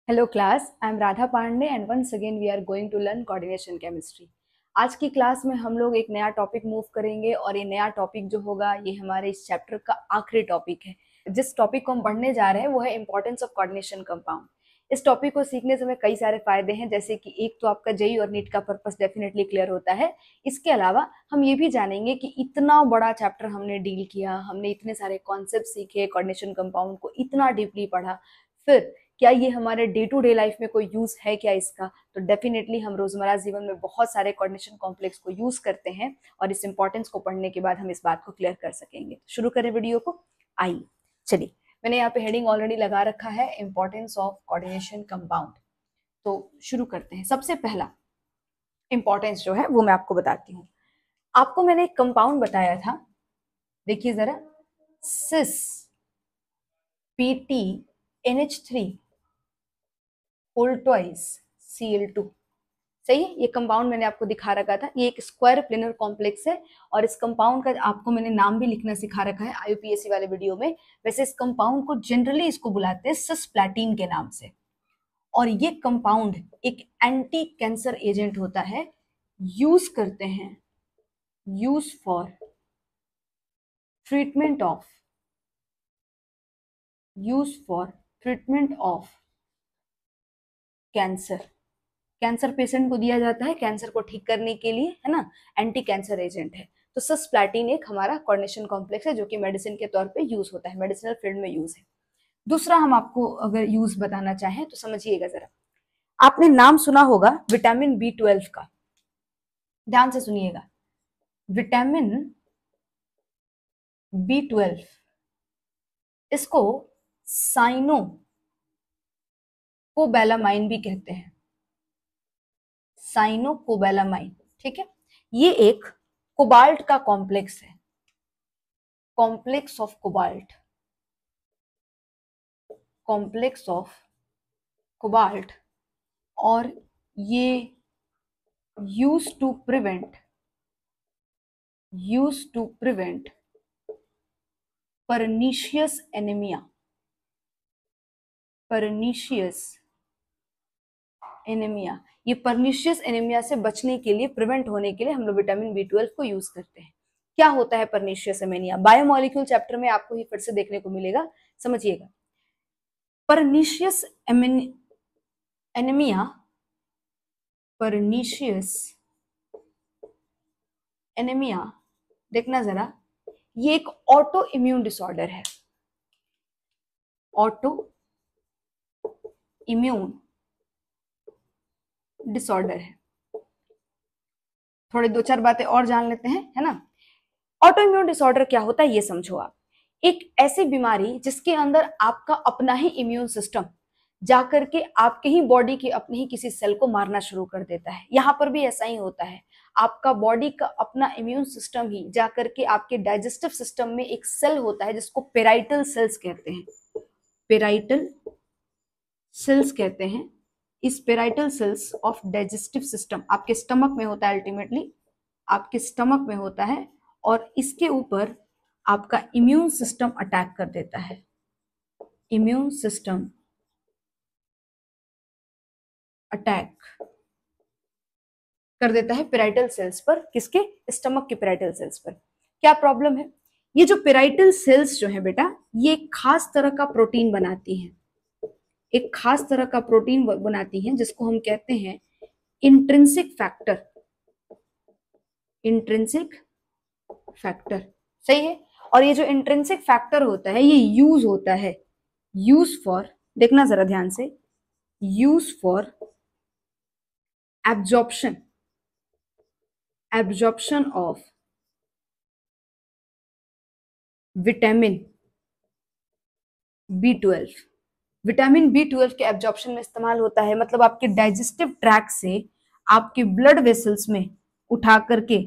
Hello class, I am Radha Pandey and once again we are going to learn coordination chemistry. आज की class में हम लोग एक नया टॉपिक मूव करेंगे और ये नया टॉपिक जो होगा ये हमारे इस चैप्टर का आखिरी टॉपिक है। जिस टॉपिक को हम पढ़ने जा रहे हैं वो है इंपॉर्टेंस ऑफ कोऑर्डिनेशन कंपाउंड। इस टॉपिक को सीखने से हमें कई सारे फायदे हैं, जैसे कि एक तो आपका जेईई और नीट का पर्पस डेफिनेटली क्लियर होता है। इसके अलावा हम ये भी जानेंगे कि इतना बड़ा चैप्टर हमने डील किया, हमने इतने सारे कॉन्सेप्ट सीखे, कोऑर्डिनेशन कंपाउंड को इतना डीपली पढ़ा, फिर क्या ये हमारे डे टू डे लाइफ में कोई यूज है क्या इसका? तो डेफिनेटली हम रोजमर्रा जीवन में बहुत सारे कोऑर्डिनेशन कॉम्प्लेक्स को यूज करते हैं और इस इंपॉर्टेंस को पढ़ने के बाद हम इस बात को क्लियर कर सकेंगे। शुरू करें वीडियो को। आइए चलिए, मैंने यहाँ पे हेडिंग ऑलरेडी लगा रखा है, इंपॉर्टेंस ऑफ कोऑर्डिनेशन कंपाउंड। तो शुरू करते हैं। सबसे पहला इंपॉर्टेंस जो है वो मैं आपको बताती हूँ। आपको मैंने एक कंपाउंड बताया था, देखिए जरा, सिस PTNH3 होल ट्वाइस Cl2। सही है, ये कंपाउंड मैंने आपको दिखा रखा था। ये एक स्क्वायर प्लेनर कॉम्प्लेक्स है और इस कंपाउंड का आपको मैंने नाम भी लिखना सिखा रखा है IUPAC वाले वीडियो में। वैसे इस कंपाउंड को जनरली इसको बुलाते हैं सिस्प्लैटिन के नाम से, और ये कंपाउंड एक एंटी कैंसर एजेंट होता है। यूज करते हैं, use for treatment of cancer patient को दिया जाता है कैंसर को ठीक करने के लिए, है ना। एंटी कैंसर एजेंट है। तो सिस्प्लैटिन एक हमारा कोऑर्डिनेशन कॉम्प्लेक्स है जो कि मेडिसिन के तौर पे यूज होता है, मेडिसिनल फील्ड में यूज है। दूसरा हम आपको अगर यूज बताना चाहें तो समझिएगा जरा, आपने नाम सुना होगा विटामिन B12 का, ध्यान से सुनिएगा। विटामिन B12 इसको साइनोकोबैलामाइन भी कहते हैं, साइनोकोबैलामाइन, ठीक है। ये एक कोबाल्ट का कॉम्प्लेक्स है, कॉम्प्लेक्स ऑफ कोबाल्ट, और ये use to prevent pernicious anaemia. ये परनीशियस एनीमिया से बचने के लिए, प्रिवेंट होने के लिए हम लोग विटामिन B12 को यूज करते हैं। क्या होता है परनीशियस एनीमिया? बायोमोलिक्यूल चैप्टर में आपको ये फिर से देखने को मिलेगा, समझिएगा। परनीशियस एनीमिया देखना जरा, ये एक ऑटो इम्यून डिसऑर्डर है, ऑटो इम्यून डिसऑर्डर है। थोड़े दो चार बातें और जान लेते हैं, है ना। ऑटो इम्यून डिसऑर्डर क्या होता है ये समझो आप। एक ऐसी बीमारी जिसके अंदर आपका अपना ही इम्यून सिस्टम जाकर के आपके ही बॉडी के अपने ही किसी सेल को मारना शुरू कर देता है। यहाँ पर भी ऐसा ही होता है, आपका बॉडी का अपना इम्यून सिस्टम ही जाकर के आपके डाइजेस्टिव सिस्टम में एक सेल होता है जिसको पेराइटल सेल्स कहते हैं, पेराइटल सेल्स कहते हैं। इस parietal cells of digestive system आपके स्टमक में होता है, अल्टीमेटली आपके स्टमक में होता है, और इसके ऊपर आपका इम्यून सिस्टम अटैक कर देता है। इम्यून सिस्टम अटैक कर देता है पेराइटल सेल्स पर, किसके? स्टमक के पेराइटल सेल्स पर। क्या प्रॉब्लम है? ये जो पेराइटल सेल्स जो है बेटा, ये एक खास तरह का प्रोटीन बनाती हैं, एक खास तरह का प्रोटीन बनाती हैं जिसको हम कहते हैं इंट्रिंसिक फैक्टर, सही है। और ये जो इंट्रिंसिक फैक्टर होता है ये यूज होता है, यूज फॉर, देखना जरा ध्यान से, use for absorption of vitamin B12। Vitamin B12 के एब्जॉर्प्शन में इस्तेमाल होता है, मतलब आपके डाइजेस्टिव ट्रैक्ट से आपके ब्लड वेसल्स में उठा करके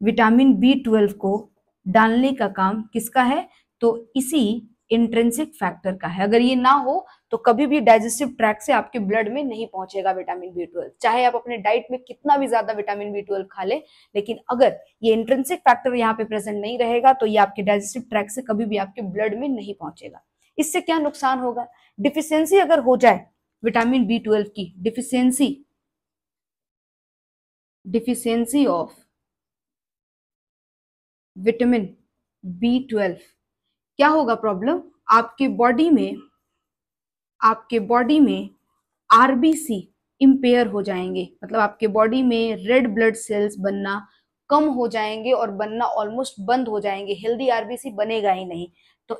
विटामिन B12 को डालने का काम किसका है? तो इसी इंट्रिंसिक फैक्टर का है। अगर ये ना हो तो कभी भी डाइजेस्टिव ट्रैक्ट से आपके ब्लड में नहीं पहुंचेगा विटामिन B12, चाहे आप अपने डाइट में कितना भी ज्यादा विटामिन B12 खा ले, लेकिन अगर ये इंट्रिंसिक फैक्टर यहाँ पे प्रेजेंट नहीं रहेगा तो ये आपके डाइजेस्टिव ट्रैक्ट से कभी भी आपके ब्लड में नहीं पहुंचेगा। इससे क्या नुकसान होगा? डिफिशियंसी अगर हो जाए विटामिन B12 की डिफिशियंसी ऑफ विटामिन B12, क्या होगा प्रॉब्लम? आपके बॉडी में आरबीसी इम्पेयर हो जाएंगे, मतलब आपके बॉडी में रेड ब्लड सेल्स बनना कम हो जाएंगे और बनना ऑलमोस्ट बंद हो जाएंगे, हेल्दी आरबीसी बनेगा ही नहीं। तो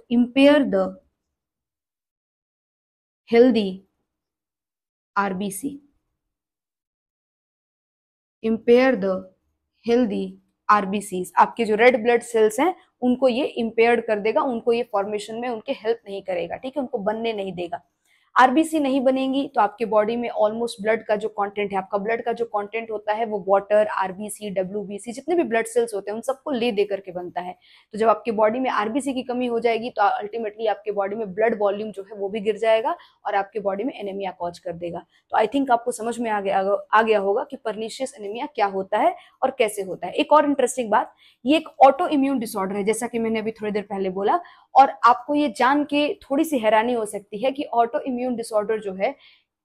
healthy RBC impair the healthy RBCs, आपके जो रेड ब्लड सेल्स हैं उनको ये इम्पेयर्ड कर देगा, उनको ये फॉर्मेशन में उनके हेल्प नहीं करेगा, ठीक है, उनको बनने नहीं देगा। आरबीसी नहीं बनेंगी तो आपके बॉडी में ऑलमोस्ट ब्लड का जो कंटेंट है, आपका ब्लड का जो कंटेंट होता है वो वाटर, आरबीसी, डब्ल्यूबीसी, जितने भी ब्लड सेल्स होते हैं उन सबको ले दे करके बनता है। तो जब आपके बॉडी में आरबीसी की कमी हो जाएगी तो अल्टीमेटली आपके बॉडी में ब्लड वॉल्यूम जो है वो भी गिर जाएगा और आपके बॉडी में एनीमिया कॉज कर देगा। तो आई थिंक आपको समझ में आ गया होगा कि परनीशियस एनीमिया क्या होता है और कैसे होता है। एक और इंटरेस्टिंग बात, ये एक ऑटो इम्यून डिसऑर्डर है, जैसा कि मैंने अभी थोड़ी देर पहले बोला। और आपको ये जान के थोड़ी सी हैरानी हो सकती है कि ऑटो इम्यून डिसऑर्डर जो है,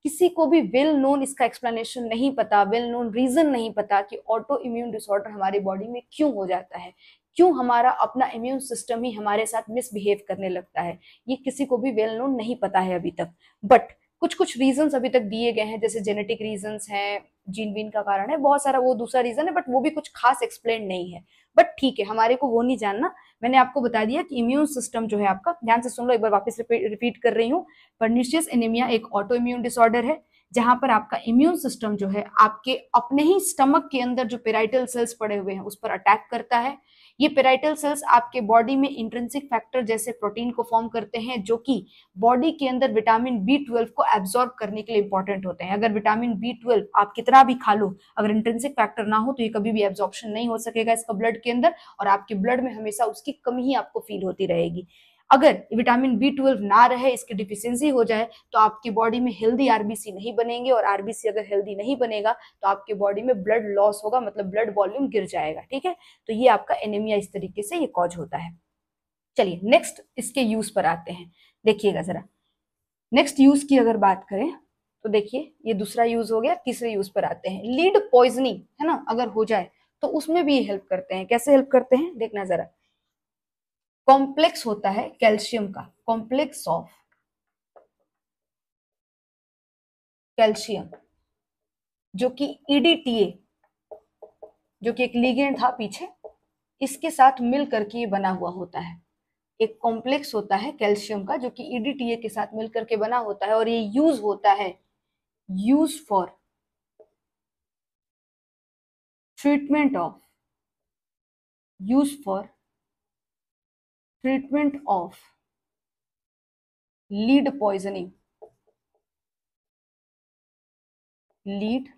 किसी को भी वेल नोन इसका एक्सप्लेनेशन नहीं पता, वेल नोन रीजन नहीं पता कि ऑटो इम्यून डिसऑर्डर हमारी बॉडी में क्यों हो जाता है, क्यों हमारा अपना इम्यून सिस्टम ही हमारे साथ मिसबिहेव करने लगता है। ये किसी को भी वेल नोन नहीं पता है अभी तक। बट कुछ कुछ रीजंस अभी तक दिए गए हैं, जैसे जेनेटिक रीजंस हैं, जीन वीन का कारण है, बहुत सारा वो दूसरा रीजन है, बट वो भी कुछ खास एक्सप्लेन नहीं है। बट ठीक है, हमारे को वो नहीं जानना। मैंने आपको बता दिया कि इम्यून सिस्टम जो है आपका, ध्यान से सुन लो, एक बार वापस रिपीट कर रही हूँ। पर्निशियस एनीमिया एक ऑटो इम्यून डिसऑर्डर है जहां पर आपका इम्यून सिस्टम जो है आपके अपने ही स्टमक के अंदर जो पेराइटल सेल्स पड़े हुए हैं उस पर अटैक करता है। ये पेराइटल सेल्स आपके बॉडी में इंट्रिंसिक फैक्टर जैसे प्रोटीन को फॉर्म करते हैं, जो कि बॉडी के अंदर विटामिन B12 को एब्जॉर्ब करने के लिए इंपॉर्टेंट होते हैं। अगर विटामिन B12 आप कितना भी खा लो, अगर इंट्रिंसिक फैक्टर ना हो तो ये कभी भी एब्जॉर्प्शन नहीं हो सकेगा इसका ब्लड के अंदर, और आपके ब्लड में हमेशा उसकी कमी ही आपको फील होती रहेगी। अगर विटामिन B12 ना रहे, इसकी डिफिशियंसी हो जाए, तो आपकी बॉडी में हेल्दी आरबीसी नहीं बनेंगे, और आरबीसी अगर हेल्दी नहीं बनेगा तो आपके बॉडी में ब्लड लॉस होगा, मतलब ब्लड वॉल्यूम गिर जाएगा, ठीक है। तो ये आपका एनीमिया इस तरीके से ये कॉज होता है। चलिए नेक्स्ट इसके यूज पर आते हैं, देखिएगा जरा। नेक्स्ट यूज की अगर बात करें तो देखिए, ये दूसरा यूज हो गया, तीसरे यूज पर आते हैं। लीड पॉइजनिंग है ना, अगर हो जाए तो उसमें भी हेल्प करते हैं। कैसे हेल्प करते हैं देखना जरा। कॉम्प्लेक्स होता है कैल्शियम का, कॉम्प्लेक्स ऑफ कैल्शियम, जो कि ईडीटीए, जो कि एक लिगेंड था पीछे, इसके साथ मिल करके ये बना हुआ होता है। एक कॉम्प्लेक्स होता है कैल्शियम का जो कि ईडीटीए के साथ मिल करके बना होता है, और ये यूज होता है, use for treatment of use for treatment of lead poisoning, lead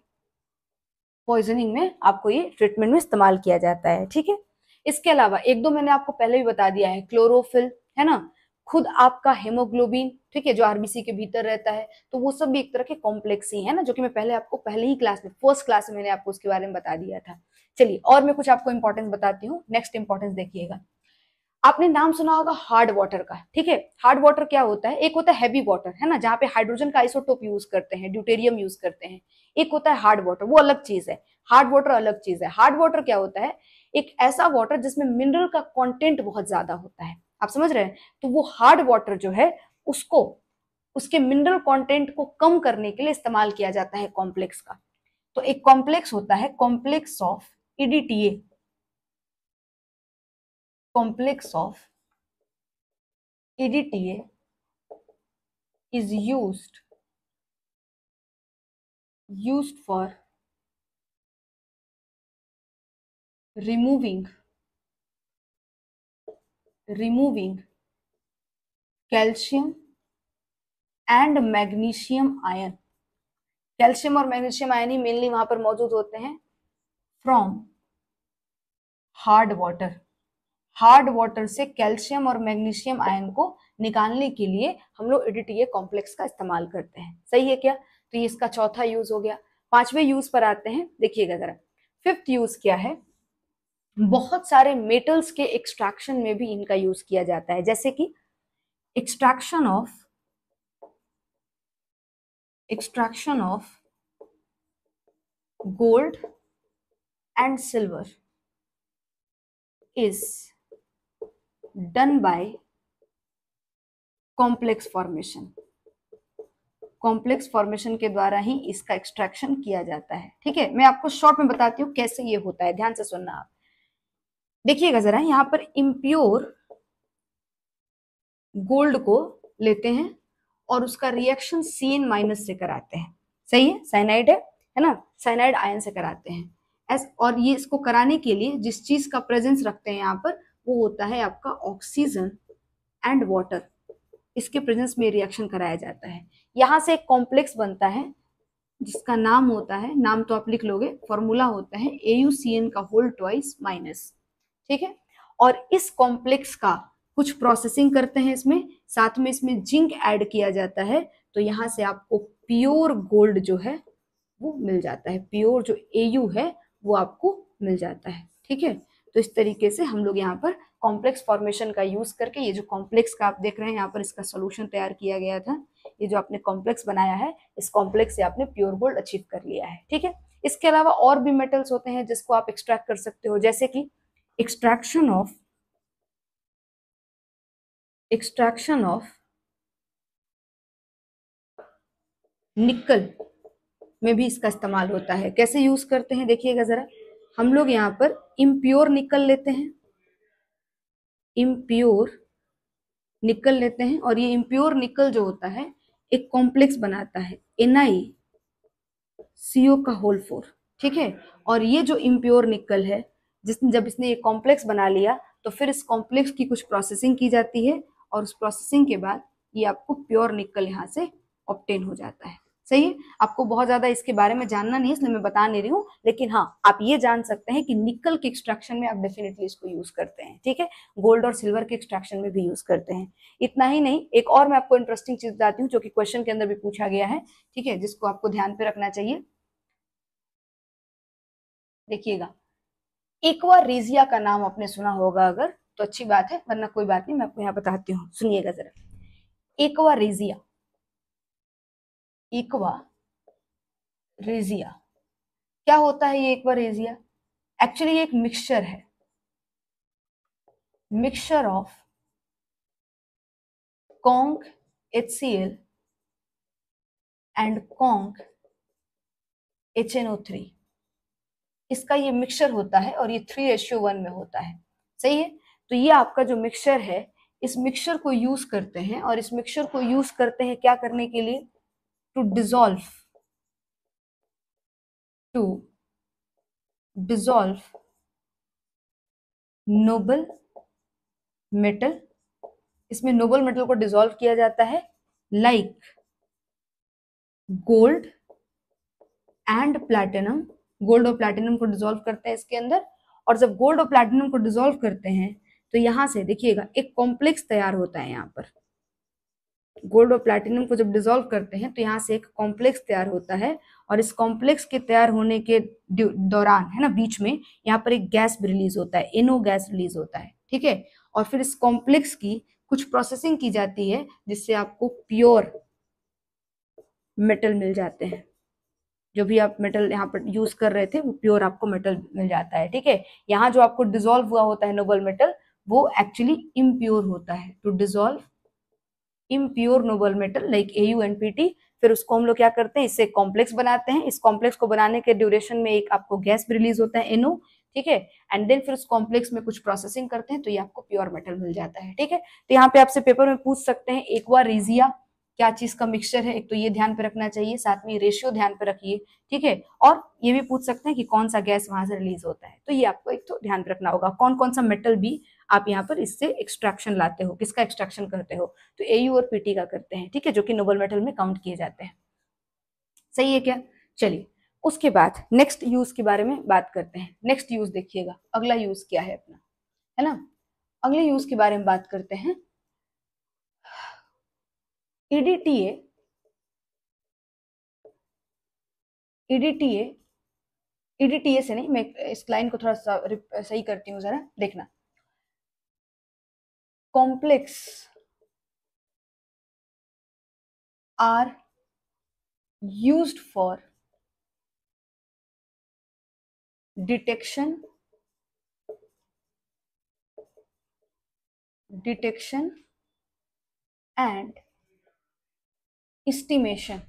poisoning में आपको ये ट्रीटमेंट में इस्तेमाल किया जाता है, ठीक है। इसके अलावा एक दो मैंने आपको पहले भी बता दिया है, क्लोरोफिल है ना, खुद आपका हेमोग्लोबिन, ठीक है, जो आरबीसी के भीतर रहता है, तो वो सब भी एक तरह के कॉम्प्लेक्स ही है ना, जो कि मैं पहले आपको पहले ही क्लास में, फर्स्ट क्लास में मैंने आपको उसके बारे में बता दिया था। चलिए और मैं कुछ आपको इंपॉर्टेंस बताती हूँ। नेक्स्ट इंपॉर्टेंस देखिएगा, आपने नाम सुना होगा हार्ड वाटर का, ठीक है। हार्ड वाटर क्या होता है? एक होता है हैवी वाटर, है ना, जहाँ पे हाइड्रोजन का आइसोटोप यूज करते हैं, ड्यूटेरियम यूज करते हैं। एक होता है हार्ड वाटर, वो अलग चीज है। हार्ड वाटर अलग चीज है। हार्ड वाटर क्या होता है? एक ऐसा वाटर जिसमें मिनरल का कंटेंट बहुत ज्यादा होता है, आप समझ रहे हैं। तो वो हार्ड वाटर जो है उसको, उसके मिनरल कंटेंट को कम करने के लिए इस्तेमाल किया जाता है कॉम्प्लेक्स का। तो एक कॉम्प्लेक्स होता है, complex of EDTA, complex of EDTA is used for removing calcium and magnesium ion। Calcium और मैग्नीशियम आयन ही मेनली वहां पर मौजूद होते हैं from hard water. Hard water से कैल्शियम और मैग्नीशियम आयन को निकालने के लिए हम लोग EDTA कॉम्प्लेक्स का इस्तेमाल करते हैं, सही है क्या। तो ये इसका चौथा यूज हो गया। पांचवें यूज पर आते हैं, देखिएगा जरा। फिफ्थ यूज क्या है? बहुत सारे मेटल्स के एक्सट्रैक्शन में भी इनका यूज किया जाता है, जैसे कि extraction of extraction of gold and silver is done by complex formation. Complex formation के द्वारा ही इसका एक्सट्रैक्शन किया जाता है। ठीक है, मैं आपको शॉर्ट में बताती हूँ कैसे ये होता है, ध्यान से सुनना आप। देखिएगा जरा, यहाँ पर इम्प्योर गोल्ड को लेते हैं और उसका रिएक्शन CN- से कराते हैं। सही है, साइनाइड है ना, साइनाइड आयन से कराते हैं और ये इसको कराने के लिए जिस चीज का प्रेजेंस रखते हैं यहाँ पर वो होता है आपका ऑक्सीजन एंड वाटर। इसके प्रेजेंस में रिएक्शन कराया जाता है। यहाँ से एक कॉम्प्लेक्स बनता है जिसका नाम होता है, नाम तो आप लिख लोगे, फॉर्मूला होता है AuCN का होल ट्वाइस माइनस। ठीक है, और इस कॉम्प्लेक्स का कुछ प्रोसेसिंग करते हैं इसमें, साथ में इसमें जिंक ऐड किया जाता है, तो यहाँ से आपको प्योर गोल्ड जो है वो मिल जाता है, प्योर जो AU है वो आपको मिल जाता है। ठीक है, तो इस तरीके से हम लोग यहाँ पर कॉम्प्लेक्स फॉर्मेशन का यूज करके ये जो कॉम्प्लेक्स का आप देख रहे हैं यहाँ पर इसका सोल्यूशन तैयार किया गया था। ये जो आपने कॉम्प्लेक्स बनाया है, इस कॉम्प्लेक्स से आपने प्योर गोल्ड अचीव कर लिया है। ठीक है, इसके अलावा और भी मेटल्स होते हैं जिसको आप एक्सट्रैक्ट कर सकते हो, जैसे कि एक्सट्रैक्शन ऑफ निकल में भी इसका इस्तेमाल होता है। कैसे यूज करते हैं देखिएगा जरा, हम लोग यहाँ पर इम्प्योर निकल लेते हैं, इम्प्योर निकल लेते हैं और ये इम्प्योर निकल जो होता है एक कॉम्प्लेक्स बनाता है NiCO का होल 4। ठीक है, और ये जो इम्प्योर निकल है जिसने जब इसने ये कॉम्प्लेक्स बना लिया तो फिर इस कॉम्प्लेक्स की कुछ प्रोसेसिंग की जाती है और उस प्रोसेसिंग के बाद ये आपको प्योर निकल यहाँ से ऑब्टेन हो जाता है। सही है, आपको बहुत ज्यादा इसके बारे में जानना नहीं है इसलिए मैं बता नहीं रही हूँ, लेकिन हाँ आप ये जान सकते हैं कि निकल के एक्सट्रैक्शन में आप डेफिनेटली इसको यूज करते हैं। ठीक है, गोल्ड और सिल्वर के एक्सट्रैक्शन में भी यूज करते हैं। इतना ही नहीं, एक और मैं आपको इंटरेस्टिंग चीज बताती हूँ जो कि क्वेश्चन के अंदर भी पूछा गया है। ठीक है, जिसको आपको ध्यान पे रखना चाहिए। देखिएगा, एक्वा रेजिया का नाम आपने सुना होगा, अगर तो अच्छी बात है, वरना कोई बात नहीं, मैं आपको यहाँ बताती हूँ, सुनिएगा जरा। एक्वा रेजिया, एक्वा रेजिया क्या होता है? ये एक्वा रेजिया एक्चुअली ये एक मिक्सचर है, mixture of conc HCl and conc HNO3। इसका ये मिक्सचर होता है और ये 3:1 में होता है। सही है, तो ये आपका जो मिक्सचर है, इस मिक्सचर को यूज करते हैं और इस मिक्सचर को यूज करते हैं क्या करने के लिए? To dissolve noble metal. इसमें नोबल मेटल को डिसॉल्व किया जाता है like gold and platinum. Gold और प्लैटिनम को डिसॉल्व करते हैं इसके अंदर, और जब गोल्ड और प्लैटिनम को डिसॉल्व करते हैं तो यहां से देखिएगा एक कॉम्प्लेक्स तैयार होता है। यहाँ पर गोल्ड और प्लैटिनम को जब डिसॉल्व करते हैं तो यहाँ से एक कॉम्प्लेक्स तैयार होता है, और इस कॉम्प्लेक्स के तैयार होने के दौरान है ना, बीच में यहाँ पर एक गैस रिलीज होता है, NO गैस रिलीज होता है। ठीक है, और फिर इस कॉम्प्लेक्स की कुछ प्रोसेसिंग की जाती है जिससे आपको प्योर मेटल मिल जाते हैं। जो भी आप मेटल यहाँ पर यूज कर रहे थे वो प्योर आपको मेटल मिल जाता है। ठीक है, यहाँ जो आपको डिसॉल्व हुआ होता है नोबल मेटल, वो एक्चुअली इम्प्योर होता है। To dissolve impure noble metal like AuNPT, फिर उसको हम लोग क्या करते हैं, इससे कॉम्प्लेक्स बनाते हैं। इस कॉम्प्लेक्स को बनाने के ड्यूरेशन में एक आपको गैस भी रिलीज होता है, NO। ठीक है, एंड देन फिर उस कॉम्प्लेक्स में कुछ प्रोसेसिंग करते हैं तो ये आपको प्योर मेटल मिल जाता है। ठीक है, तो यहाँ पे आपसे पेपर में पूछ सकते हैं एक्वा रेजिया क्या चीज का मिक्सचर है, एक तो ये ध्यान पे रखना चाहिए, साथ में रेशियो ध्यान पे रखिए। ठीक है, और ये भी पूछ सकते हैं कि कौन सा गैस वहां से रिलीज होता है, तो ये आपको एक तो ध्यान रखना होगा। कौन कौन सा मेटल भी आप यहाँ पर इससे एक्सट्रैक्शन लाते हो, किसका एक्सट्रैक्शन करते हो, तो AU और PT का करते हैं। ठीक है, जो कि नोबल मेटल में काउंट किए जाते हैं। सही है क्या? चलिए, उसके बाद नेक्स्ट यूज के बारे में बात करते हैं। नेक्स्ट यूज देखिएगा, अगला यूज क्या है अपना, है ना, अगले यूज के बारे में बात करते हैं। EDTA, EDTA, EDTA से नहीं, मैं इस लाइन को थोड़ा सा सही करती हूँ, जरा देखना। Complex are used for detection and estimation।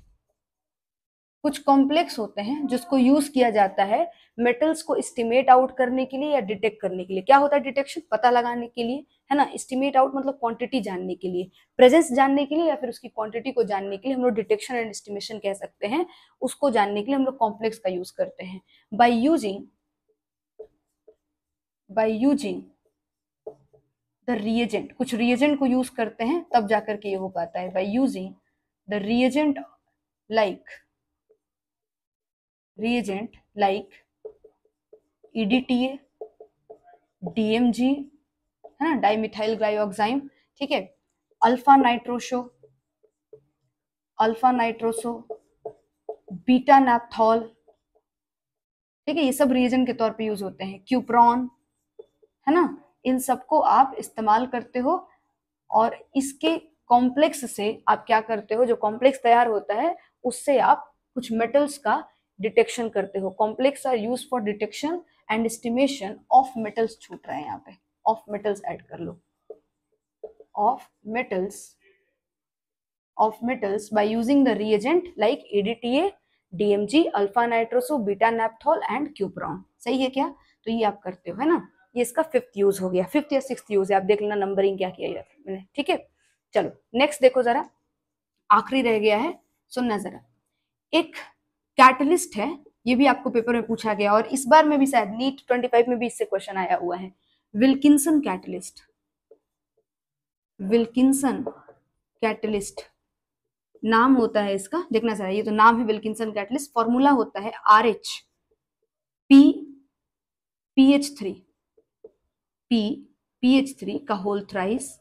कुछ कॉम्प्लेक्स होते हैं जिसको यूज किया जाता है मेटल्स को एस्टिमेट आउट करने के लिए या डिटेक्ट करने के लिए। क्या होता है डिटेक्शन? पता लगाने के लिए, है ना। एस्टिमेट आउट मतलब क्वांटिटी जानने के लिए, प्रेजेंस जानने के लिए या फिर उसकी क्वांटिटी को जानने के लिए हम लोग डिटेक्शन एंड एस्टिमेशन कह सकते हैं। उसको जानने के लिए हम लोग कॉम्प्लेक्स का यूज करते हैं। बाय यूजिंग द रिएजेंट, कुछ रिएजेंट को यूज करते हैं तब जाकर के ये हो पाता है। By using the reagent like EDTA, DMG, है ना, डाइमिथाइल ग्लाइऑक्साइम, ठीक है, अल्फा नाइट्रोसो, बीटा नैप्थॉल, ठीक है, ये सब रिएजेंट के तौर पे यूज होते हैं। क्यूप्रॉन, है ना, इन सबको आप इस्तेमाल करते हो और इसके कॉम्प्लेक्स से आप क्या करते हो, जो कॉम्प्लेक्स तैयार होता है उससे आप कुछ मेटल्स का डिटेक्शन करते हो। Complex are use for detection and estimation of metals. छूट रहे हैं यहाँ पे, ऑफ मेटल्स ऐड कर लो, of metals by using the reagent like EDTA, DMG, alpha nitroso, beta naphthol and cupron. सही है क्या? तो ये आप करते हो, है ना। ये इसका 5th यूज हो गया, 5th या 6th यूज है, आप देख लेना नंबरिंग क्या किया मैंने, ठीक है। चलो नेक्स्ट देखो जरा, आखिरी रह गया है, सुनना जरा। एक कैटलिस्ट है, ये भी आपको पेपर में पूछा गया और इस बार में भी शायद नीट 25 में भी इससे क्वेश्चन आया हुआ है। विल्किंसन कैटलिस्ट नाम होता है इसका, देखना चाहिए, ये तो नाम है विल्किंसन कैटलिस्ट। फॉर्मूला होता है RH PH3 का होल थ्राइस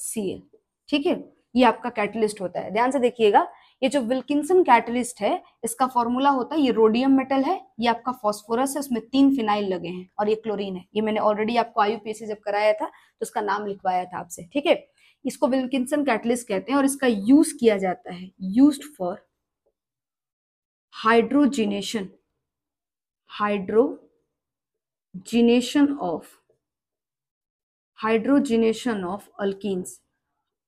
Cl, ठीक है। ये आपका कैटलिस्ट होता है। ध्यान से देखिएगा, ये जो विल्किंसन कैटलिस्ट है इसका फॉर्मूला होता है, ये रोडियम मेटल है, ये आपका फास्फोरस है, उसमें 3 फिनाइल लगे हैं और ये क्लोरीन है। ये मैंने ऑलरेडी आपको IUPAC जब कराया था तो उसका नाम लिखवाया था आपसे, ठीक है। इसको विल्किंसन कैटलिस्ट कहते हैं और इसका यूज किया जाता है, used for hydrogenation of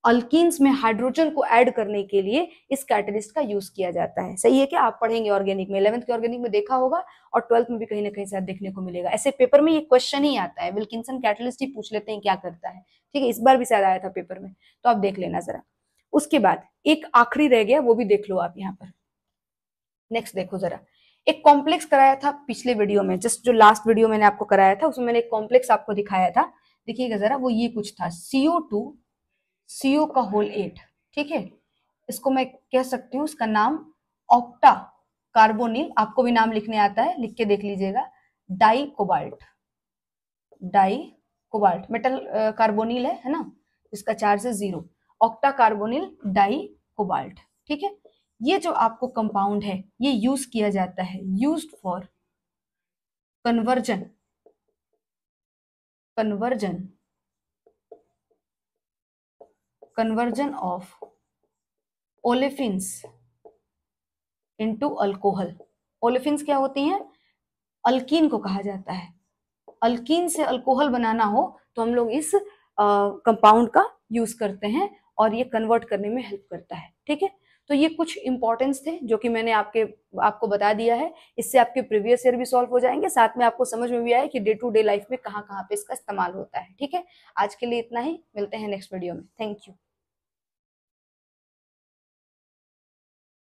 alkenes में हाइड्रोजन को ऐड करने के लिए इस कैटलिस्ट का यूज किया जाता है। सही है क्या? आप पढ़ेंगे ऑर्गेनिक में, 11th के ऑर्गेनिक में देखा होगा और 12th में भी कहीं ना कहीं शायद देखने को मिलेगा। ऐसे पेपर में ये क्वेश्चन ही आता है, विल्किंसन कैटलिस्ट ही पूछ लेते हैं क्या करता है, ठीक है। इस बार भी शायद आया था पेपर में, तो आप देख लेना जरा। उसके बाद एक आखिरी रह गया, वो भी देख लो आप यहाँ पर। नेक्स्ट देखो जरा, एक कॉम्प्लेक्स कराया था पिछले वीडियो में, जस्ट जो लास्ट वीडियो मैंने आपको कराया था उसमें मैंने एक कॉम्प्लेक्स आपको दिखाया था। देखिएगा जरा, वो ये कुछ था, CO का होल 8, ठीक है। इसको मैं कह सकती हूँ, इसका नाम ऑक्टा कार्बोनिल, आपको भी नाम लिखने आता है, लिख के देख लीजिएगा, डाई कोबाल्ट मेटल कार्बोनिल है ना, इसका चार्ज है 0, ऑक्टा कार्बोनिल डाई कोबाल्ट, ठीक है। ये जो आपको कंपाउंड है ये यूज किया जाता है, used for conversion of olefins into alcohol. Olefins क्या होती हैं? अल्कीन को कहा जाता है। अल्कीन से अल्कोहल बनाना हो तो हम लोग इस कंपाउंड का यूज करते हैं और ये कन्वर्ट करने में हेल्प करता है, ठीक है। तो ये कुछ इंपॉर्टेंस थे जो कि मैंने आपको बता दिया है। इससे आपके प्रीवियस ईयर भी सॉल्व हो जाएंगे, साथ में आपको समझ में भी आए कि डे टू डे लाइफ में कहाँ कहाँ पे इसका इस्तेमाल होता है, ठीक है। आज के लिए इतना ही, मिलते हैं नेक्स्ट वीडियो में। Thank you.